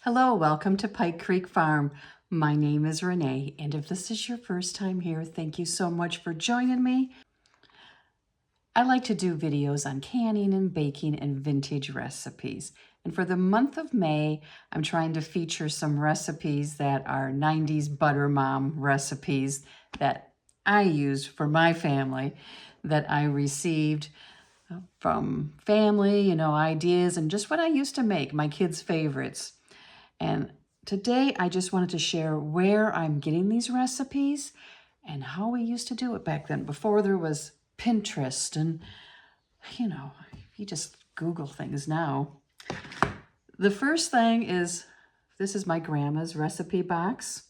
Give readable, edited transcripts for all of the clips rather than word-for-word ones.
Hello, welcome to Pike Creek Farm. My name is Renee, and if this is your first time here, thank you so much for joining me. I like to do videos on canning and baking and vintage recipes. And for the month of May, I'm trying to feature some recipes that are 90s butter mom recipes that I used for my family, that I received from family, ideas and just what I used to make, my kids' favorites. And today I just wanted to share where I'm getting these recipes and how we used to do it back then, before there was Pinterest and, you just Google things now. The first thing is, this is my grandma's recipe box,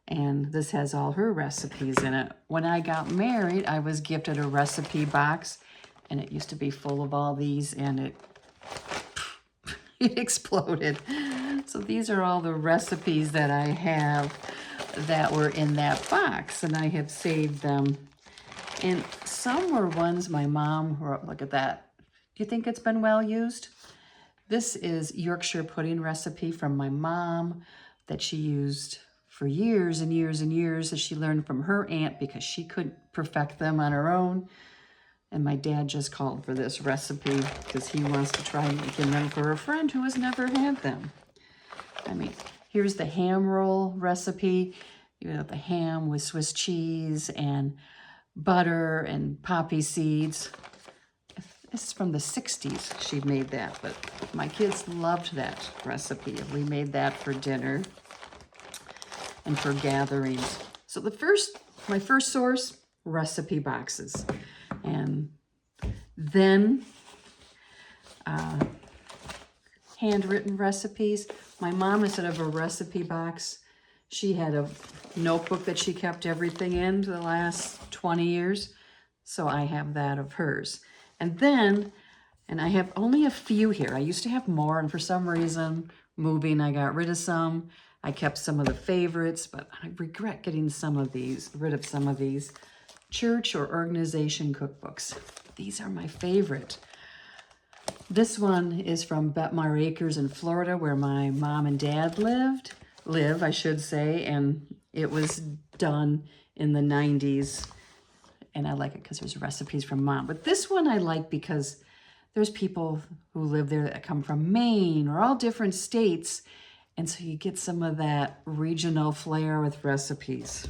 and this has all her recipes in it. When I got married, I was gifted a recipe box, and it used to be full of all these, and it exploded. So these are all the recipes that I have that were in that box, and I have saved them. And some were ones my mom wrote. Look at that. Do you think it's been well used? This is Yorkshire pudding recipe from my mom that she used for years and years and years, that she learned from her aunt because she couldn't perfect them on her own. And my dad just called for this recipe because he wants to try making them for a friend who has never had them. Here's the ham roll recipe. You have the ham with Swiss cheese and butter and poppy seeds. This is from the 60s. She made that, but my kids loved that recipe. We made that for dinner and for gatherings. So my first source, recipe boxes. And then handwritten recipes. My mom, instead of a recipe box, she had a notebook that she kept everything in for the last 20 years. So I have that of hers. And then, I have only a few here. I used to have more, and for some reason, moving, I got rid of some. I kept some of the favorites, but I regret getting rid of some of these church or organization cookbooks. These are my favorite. This one is from Betmar Acres in Florida, where my mom and dad live, I should say, and it was done in the 90s. And I like it because there's recipes from mom. But this one I like because there's people who live there that come from Maine or all different states. And so you get some of that regional flair with recipes.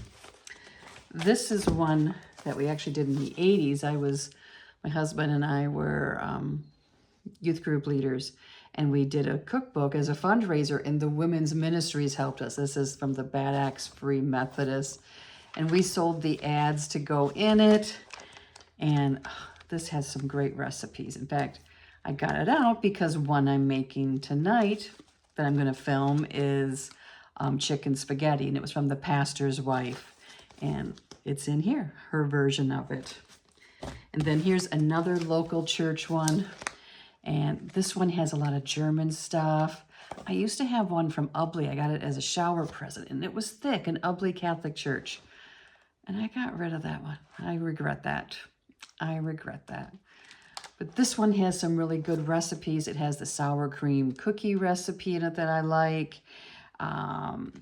This is one that we actually did in the 80s. My husband and I were youth group leaders, and we did a cookbook as a fundraiser, and the women's ministries helped us. This is from the Bad Axe Free Methodist, and we sold the ads to go in it, and this has some great recipes. In fact, I got it out because one I'm making tonight that I'm going to film is chicken spaghetti, and it was from the pastor's wife, and it's in here, her version of it. And then here's another local church one. And this one has a lot of German stuff. I used to have one from Ubley. I got it as a shower present, and it was thick, an Ubley Catholic Church. And I got rid of that one. I regret that. But this one has some really good recipes. It has the sour cream cookie recipe in it that I like. And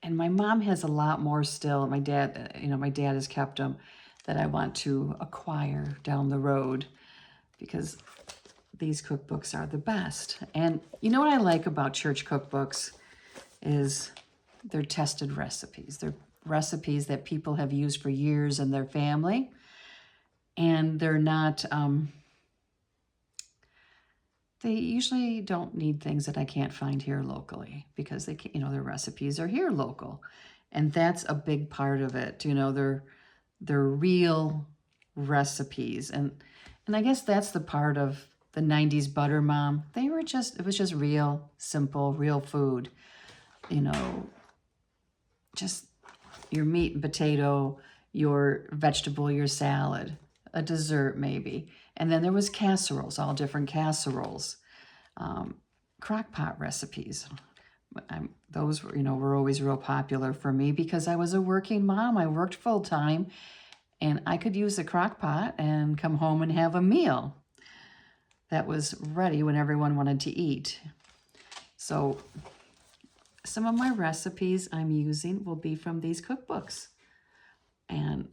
my mom has a lot more still. My dad has kept them that I want to acquire down the road because these cookbooks are the best. And you know what I like about church cookbooks is they're tested recipes. They're recipes that people have used for years in their family. And they're not, they usually don't need things that I can't find here locally because their recipes are here local. And that's a big part of it. They're real recipes. And I guess that's the part of the 90s butter mom. It was just real, simple, real food. Just your meat and potato, your vegetable, your salad, a dessert maybe. And then there was casseroles, all different casseroles. Crock pot recipes. Those were always real popular for me because I was a working mom. I worked full time, and I could use a crock pot and come home and have a meal that was ready when everyone wanted to eat. So some of my recipes I'm using will be from these cookbooks. And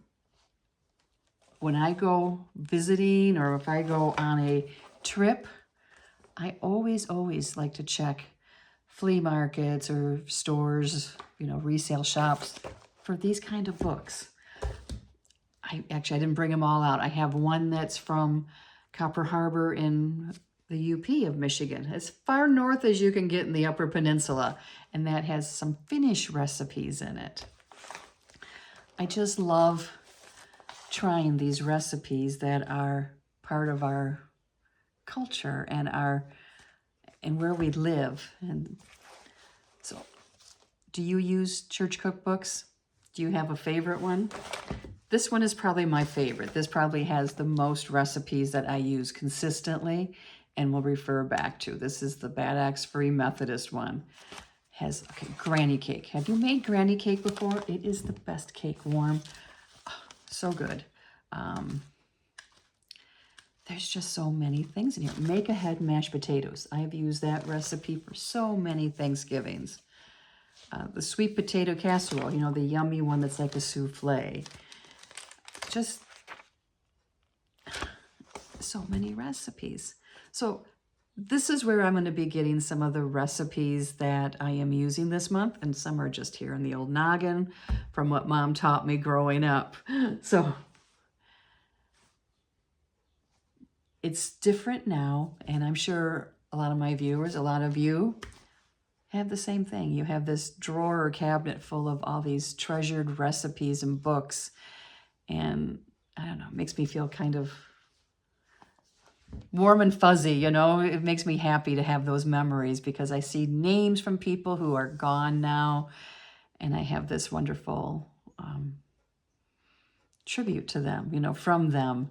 when I go visiting or if I go on a trip, I always like to check flea markets or stores, you know, resale shops for these kind of books. I didn't bring them all out. I have one that's from Copper Harbor in the UP of Michigan, as far north as you can get in the Upper Peninsula, and that has some Finnish recipes in it. I just love trying these recipes that are part of our culture and where we live. And so, do you use church cookbooks? Do you have a favorite one? This one is probably my favorite. This probably has the most recipes that I use consistently and will refer back to. This is the Bad Axe Free Methodist one. Has, okay, granny cake. Have you made granny cake before? It is the best cake, warm. Oh, so good. There's just so many things in here. Make ahead mashed potatoes. I have used that recipe for so many Thanksgivings. The sweet potato casserole, you know, the yummy one that's like a souffle. Just so many recipes. So this is where I'm going to be getting some of the recipes that I am using this month, and some are just here in the old noggin from what Mom taught me growing up. So it's different now, and I'm sure a lot of my viewers, a lot of you, have the same thing. You have this drawer or cabinet full of all these treasured recipes and books, and I don't know, it makes me feel kind of warm and fuzzy, you know. It makes me happy to have those memories because I see names from people who are gone now, and I have this wonderful tribute to them, you know, from them,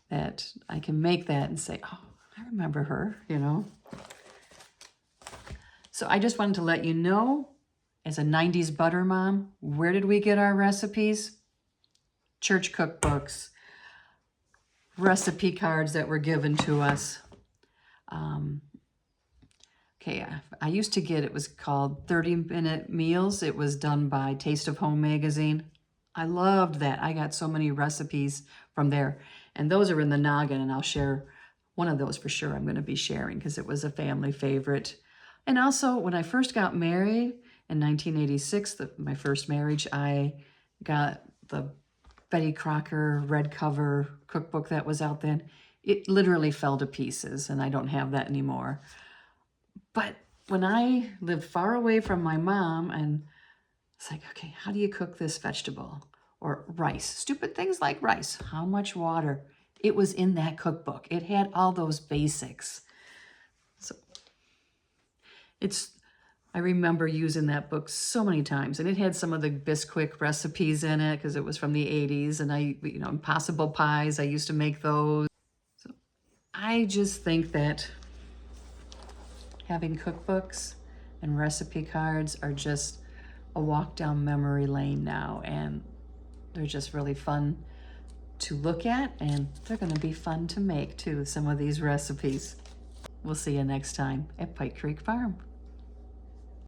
that I can make that and say, oh, I remember her, you know. So I just wanted to let you know, as a 90s butter mom, where did we get our recipes? Church cookbooks, recipe cards that were given to us. Okay, I used to get, it was called 30-minute meals. It was done by Taste of Home magazine. I loved that. I got so many recipes from there. And those are in the noggin, and I'll share one of those for sure. I'm going to be sharing because it was a family favorite. And also, when I first got married in 1986, my first marriage, I got the Betty Crocker red cover cookbook that was out then. It literally fell to pieces, and I don't have that anymore. But when I lived far away from my mom, and it's like, okay, how do you cook this vegetable? Or rice, stupid things like rice. How much water? It was in that cookbook. It had all those basics. So I remember using that book so many times, and it had some of the Bisquick recipes in it because it was from the 80s, and Impossible pies, I used to make those. So I just think that having cookbooks and recipe cards are just a walk down memory lane now, and they're just really fun to look at, and they're going to be fun to make too, some of these recipes. We'll see you next time at Pike Creek Farm.